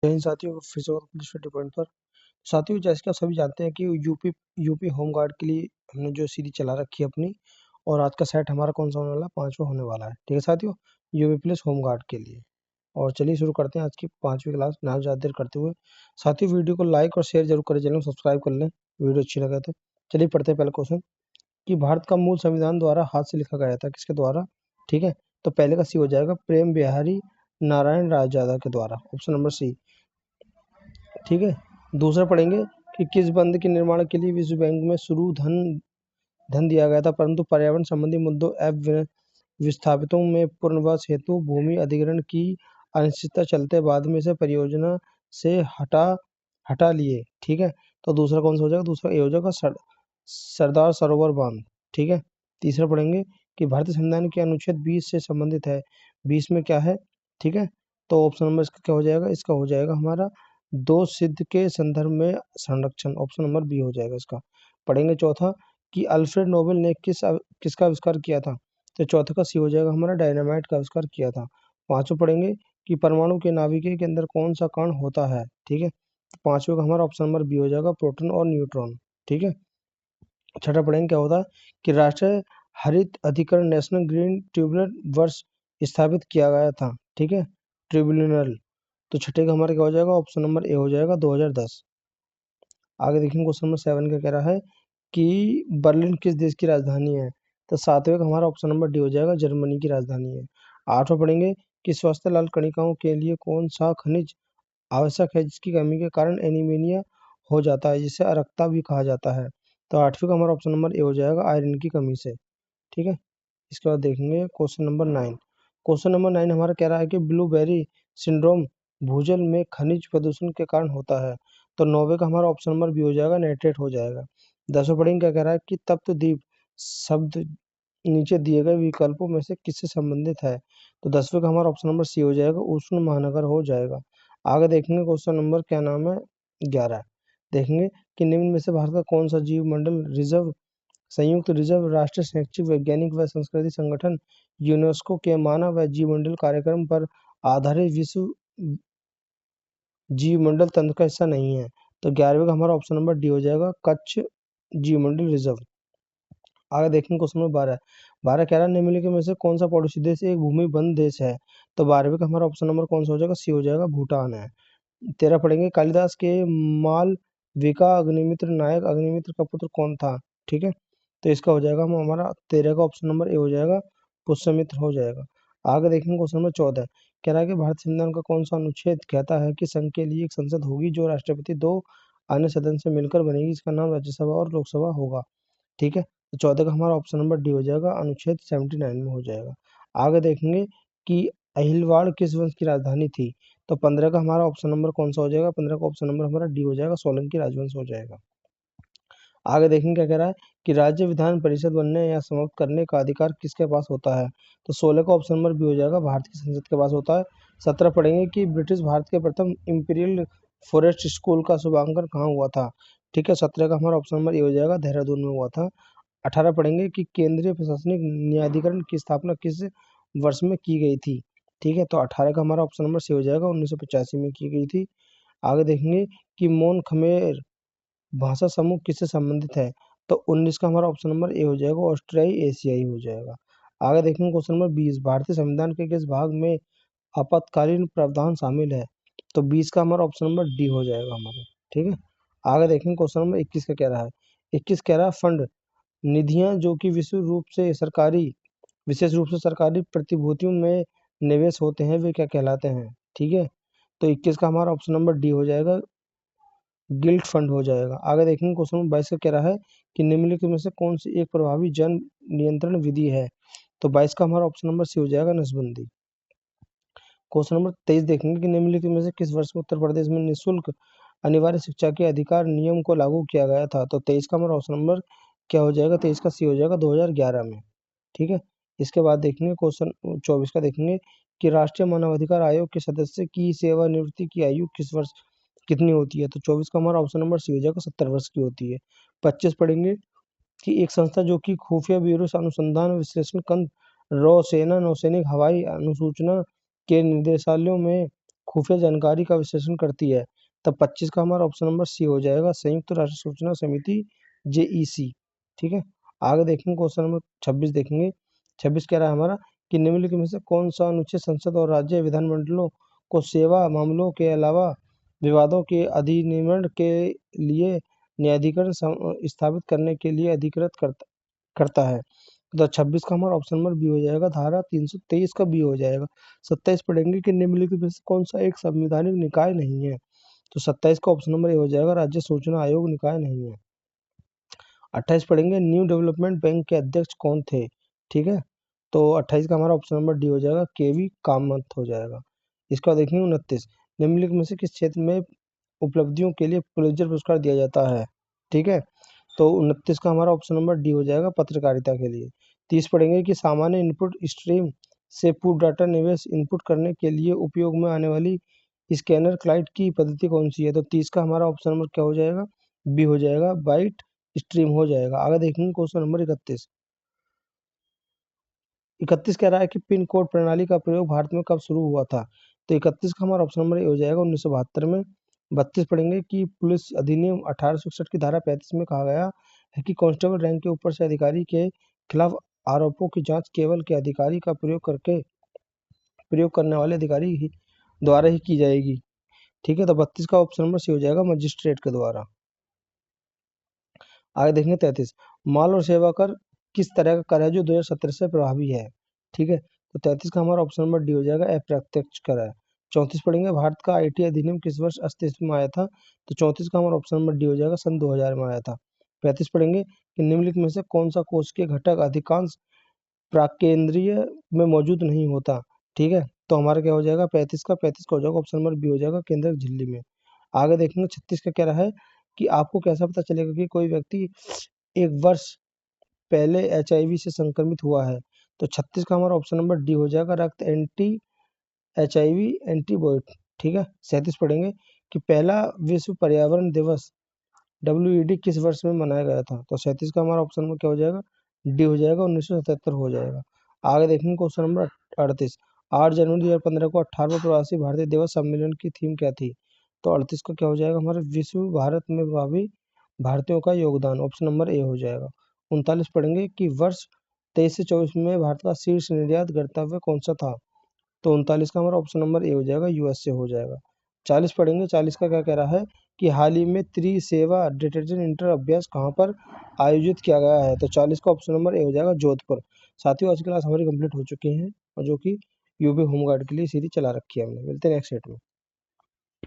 जय हिंद साथियों, फिर से और पुलिस पॉइंट पर। साथियों, जैसे कि आप सभी जानते हैं कि यूपी होम गार्ड के लिए हमने जो सीरीज चला रखी है अपनी, और आज का सेट हमारा कौन सा होने वाला है, 5वां होने वाला है। ठीक है साथियों, यूपी पुलिस होम गार्ड के लिए। और चलिए शुरू करते हैं आज की 5वीं क्लास, ना ज़्यादा देर करते हुए। साथियों, वीडियो को लाइक और शेयर जरूर करें, चैनल को सब्सक्राइब कर लें वीडियो अच्छी लगे तो। चलिए पढ़ते हैं पहला क्वेश्चन कि भारत का मूल संविधान द्वारा हाथ से लिखा गया था, किसके द्वारा? ठीक है, तो पहले का सी हो जाएगा प्रेम बिहारी नारायण रायजादा के द्वारा, ऑप्शन नंबर सी। ठीक है, दूसरा पढ़ेंगे कि किस बंद के निर्माण के लिए विश्व बैंक में शुरू धन दिया गया था, परंतु पर्यावरण संबंधी मुद्दों एवं विस्थापितों में पुनर्वास हेतु भूमि अधिग्रहण की अनिश्चितता चलते बाद में इसे परियोजना से हटा लिए। ठीक है, तो दूसरा कौन सा हो जाएगा? दूसरा ए हो जाएगा सरदार सरोवर बांध। ठीक है, तीसरा पढ़ेंगे कि भारतीय संविधान के अनुच्छेद 20 से संबंधित है, 20 में क्या है? ठीक है, तो ऑप्शन नंबर इसका क्या हो जाएगा? इसका हो जाएगा हमारा दो सिद्ध के संदर्भ में संरक्षण, ऑप्शन नंबर बी हो जाएगा इसका। पढ़ेंगे चौथा कि अल्फ्रेड नोबेल ने किसका आविष्कार किया था, तो चौथे का सी हो जाएगा हमारा डायनामाइट का आविष्कार किया था। पांचवा पढ़ेंगे कि परमाणु के नाभिक के अंदर कौन सा कण होता है। ठीक है, तो पांचवे का हमारा ऑप्शन नंबर बी हो जाएगा प्रोटॉन और न्यूट्रॉन। ठीक है, छठा पढ़ेंगे क्या होता है कि राष्ट्रीय हरित अधिकरण नेशनल ग्रीन ट्रिब्यूनल वर्ष स्थापित किया गया था। ठीक है, ट्रिब्यूनल। तो छठे का हमारा क्या हो जाएगा? ऑप्शन नंबर ए हो जाएगा 2010। आगे देखेंगे क्वेश्चन नंबर 7 का कह रहा है कि बर्लिन किस देश की राजधानी है, तो सातवें का हमारा ऑप्शन नंबर डी हो जाएगा जर्मनी की राजधानी है। आठवां पढ़ेंगे कि स्वस्थ लाल कणिकाओं के लिए कौन सा खनिज आवश्यक है जिसकी कमी के कारण एनीमिया हो जाता है, जिसे अरक्ता भी कहा जाता है। तो आठवीं का हमारा ऑप्शन नंबर ए हो जाएगा आयरन की कमी से। ठीक है, इसके बाद देखेंगे क्वेश्चन नंबर 9। क्वेश्चन नंबर 9 हमारा कह रहा है कि ब्लूबेरी सिंड्रोम भूजल में खनिज प्रदूषण के कारण होता है, तो 9वें का हमारा ऑप्शन नंबर बी हो जाएगा नाइट्रेट हो जाएगा। 10वें पढ़ेंगे क्या कह रहा है कि तप्तद्वीप शब्द नीचे दिए गए विकल्पों में से किससे संबंधित है, तो 10वें का हमारा ऑप्शन नंबर सी हो जाएगा उष्ण महानगर हो जाएगा। आगे देखेंगे क्वेश्चन नंबर क्या नाम है 11। देखेंगे कि निम्न में से भारत का कौन सा जीव मंडल रिजर्व संयुक्त रिजर्व राष्ट्रीय शैक्षिक वैज्ञानिक व संस्कृति संगठन यूनेस्को के मानव व जीवमंडल कार्यक्रम पर आधारित विश्व जीवमंडल तंत्र का हिस्सा नहीं है, तो 11वें का हमारा ऑप्शन नंबर डी हो जाएगा कच्छ जीवमंडल रिजर्व। आगे देखेंगे क्वेश्चन नंबर 12। 12 कह रहा है निम्नलिखित में से कौन सा पड़ोसी देश एक भूमि बंद देश है, तो 12वें का हमारा ऑप्शन नंबर कौन सा हो जाएगा? सी हो जाएगा भूटान है। 13 पढ़ेंगे कालिदास के मालविका अग्निमित्र नायक अग्निमित्र का पुत्र कौन था। ठीक है, तो इसका हो जाएगा हमारा 13 का ऑप्शन नंबर ए हो जाएगा पुष्यमित्र हो जाएगा। आगे देखेंगे क्वेश्चन नंबर 14। कह रहा है कि भारत संविधान का कौन सा अनुच्छेद कहता है कि संघ के लिए एक संसद होगी जो राष्ट्रपति दो अन्य सदन से मिलकर बनेगी, इसका नाम राज्यसभा और लोकसभा होगा। ठीक है, तो 14 का हमारा ऑप्शन नंबर डी हो जाएगा अनुच्छेद 79 में हो जाएगा। आगे देखेंगे कि अहिलवाड़ किस वंश की राजधानी थी, तो 15 का हमारा ऑप्शन नंबर कौन सा हो जाएगा? 15 का ऑप्शन नंबर हमारा डी हो जाएगा सोलंकी राजवंश हो जाएगा। आगे देखेंगे क्या कह रहा है कि राज्य विधान परिषद बनने या समाप्त करने का अधिकार किसके पास होता है, तो 16 का ऑप्शन नंबर बी हो जाएगा भारत की संसद के पास होता है। 17 पढ़ेंगे कि ब्रिटिश भारत के प्रथम इंपीरियल फॉरेस्ट स्कूल का शुभारंभ कहाँ हुआ था। ठीक है, 17 का हमारा ऑप्शन नंबर ए हो जाएगा देहरादून में हुआ था। 18 पढ़ेंगे कि केंद्रीय प्रशासनिक न्यायाधिकरण की स्थापना किस वर्ष में की गई थी। ठीक है, तो 18 का हमारा ऑप्शन नंबर सी हो जाएगा 1985 में की गई थी। आगे देखेंगे कि मोन खमेर भाषा समूह किससे संबंधित है, तो 19 का हमारा ऑप्शन नंबर ए हो जाएगा ऑस्ट्रियाई एशियाई हो जाएगा। आगे देखेंगे क्वेश्चन नंबर 20 भारतीय संविधान के किस भाग में आपातकालीन प्रावधान शामिल है, तो 20 का हमारा ऑप्शन नंबर डी हो जाएगा हमारा। ठीक है, आगे देखेंगे क्वेश्चन नंबर 21 का कह रहा है 21 कह रहा है फंड निधियां जो कि विशेष रूप से सरकारी प्रतिभूतियों में निवेश होते हैं वे क्या कहलाते हैं। ठीक है, तो 21 का हमारा ऑप्शन नंबर डी हो जाएगा गिल्ट फंड हो जाएगा। आगे देखेंगे क्वेश्चन नंबर 22 का कह रहा है कि निम्नलिखित में से कौन सी एक प्रभावी जन नियंत्रण विधि है, तो 22 का हमारा ऑप्शन नंबर सी हो जाएगा नसबंदी। क्वेश्चन नंबर 23 देखेंगे कि निम्नलिखित में से किस वर्ष में उत्तर प्रदेश में निःशुल्क अनिवार्य शिक्षा के अधिकार नियम को लागू किया गया था, तो 23 का हमारा ऑप्शन नंबर क्या हो जाएगा? 23 का सी हो जाएगा 2011 में। ठीक है, इसके बाद देखेंगे क्वेश्चन 24 का देखेंगे कि राष्ट्रीय मानवाधिकार आयोग के सदस्य की सेवानिवृत्ति की आयु किस वर्ष कितनी होती है, तो 24 का हमारा ऑप्शन नंबर सी हो जाएगा 70 वर्ष की होती है। 25 पढ़ेंगे कि एक संस्था जो कि खुफिया ब्यूरो से अनुसंधान और विश्लेषण केंद्र रौ सेना नौसैनिक हवाई अनुसूचना के निर्देशालयों में खुफिया जानकारी का विश्लेषण करती है, तब 25 का हमारा ऑप्शन नंबर सी हो जाएगा, संयुक्त राष्ट्र सूचना समिति जेईसी। ठीक है, आगे देखेंगे क्वेश्चन नंबर 26 देखेंगे। 26 कह रहा है हमारा कि निम्नलिखित में से कौन सा अनुच्छेद संसद और राज्य विधानमंडलों को सेवा मामलों के अलावा विवादों के अधिनियमन के लिए न्यायाधिकरण स्थापित करने के लिए अधिकृत करता है। तो 26 का हमारा ऑप्शन नंबर बी हो जाएगा, धारा 323 का बी हो जाएगा। 27 पढ़ेंगे कि निम्नलिखित में से कौन सा एक संवैधानिक निकाय नहीं है, तो 27 का ऑप्शन नंबर ए हो जाएगा, राज्य सूचना आयोग निकाय नहीं है। 28 पढ़ेंगे न्यू डेवलपमेंट बैंक के अध्यक्ष कौन थे। ठीक है, तो 28 का हमारा ऑप्शन नंबर डी हो जाएगा, केवी कामत हो जाएगा। इसका देखेंगे 29, निम्नलिखित में से किस क्षेत्र में उपलब्धियों के लिए पुलित्जर पुरस्कार दिया जाता है। ठीक है, तो 29 का हमारा ऑप्शन नंबर डी हो जाएगा, पत्रकारिता के लिए। 30 पढ़ेंगे कि सामान्य इनपुट स्ट्रीम से पूर्व डाटा निवेश इनपुट करने के लिए उपयोग में आने वाली स्कैनर क्लाइड की पद्धति कौन सी है, तो 30 का हमारा ऑप्शन नंबर क्या हो जाएगा, बी हो जाएगा, बाइट स्ट्रीम हो जाएगा। आगे देखेंगे क्वेश्चन नंबर 31। 31 कह रहा है कि पिन कोड प्रणाली का प्रयोग भारत में कब शुरू हुआ था, तो 31 का हमारा ऑप्शन नंबर ए हो जाएगा, 1972 में। 32 पढ़ेंगे कि पुलिस अधिनियम 1861 की धारा 35 में कहा गया है कि कांस्टेबल रैंक के ऊपर से अधिकारी के खिलाफ आरोपों की जांच केवल के अधिकारी का प्रयोग करने वाले अधिकारी ही द्वारा ही की जाएगी। ठीक है, तो 32 का ऑप्शन नंबर सी हो जाएगा, मजिस्ट्रेट के द्वारा। आगे देखेंगे 33, माल और सेवा कर किस तरह का कर है जो 2017 से प्रभावी है। ठीक है, तो 33 का हमारा ऑप्शन नंबर डी हो जाएगा, अप्रत्यक्ष कर है। 34 पढ़ेंगे भारत का आईटी अधिनियम किस वर्ष अस्तित्व में आया था, तो 34 का हमारा ऑप्शन नंबर डी हो जाएगा, सन 2000 में आया था। 35 पढ़ेंगे कि निम्नलिखित में से कौन सा कोष के घटक अधिकांश प्राकेंद्रीय में मौजूद नहीं होता। ठीक है, तो हमारा क्या हो जाएगा, 35 का हो जाएगा, ऑप्शन नंबर बी हो जाएगा, केंद्रक झिल्ली में। आगे देखेंगे 36 का क्या रहा है कि आपको कैसा पता चलेगा कि कोई व्यक्ति एक वर्ष पहले एचआईवी से संक्रमित हुआ है, तो 36 का हमारा ऑप्शन नंबर डी हो जाएगा, रक्त एंटी एचआईवी एंटीबॉडी। ठीक है, 37 पढ़ेंगे कि पहला विश्व पर्यावरण दिवस WED किस वर्ष में मनाया गया था, तो 37 का हमारा ऑप्शन नंबर क्या हो जाएगा, डी हो जाएगा, 1977 हो जाएगा। आगे देखेंगे क्वेश्चन नंबर 38, 8 जनवरी 2015 को 18वां प्रवासी भारतीय दिवस सम्मेलन की थीम क्या थी, तो 38 का क्या हो जाएगा, हमारे विश्व भारत में प्रभावी भारतीयों का योगदान, ऑप्शन नंबर ए हो जाएगा। 39 पढ़ेंगे कि वर्ष 23 से 24 में भारत का शीर्ष निर्यात गंतव्य कौन सा था, तो 39 का हमारा ऑप्शन नंबर ए हो जाएगा, यूएस से हो जाएगा। 40 पढ़ेंगे, 40 का क्या कह रहा है कि हाल ही में त्रिसेवा डिटर्जेंट इंटर अभ्यास कहाँ पर आयोजित किया गया है, तो 40 का ऑप्शन नंबर ए हो जाएगा, जोधपुर। साथियों आज की क्लास हमारी कंप्लीट हो चुकी है, और जो कि यूपी होमगार्ड के लिए सीरीज चला रखी है हमने। मिलते हैं नेक्स्ट सेट में।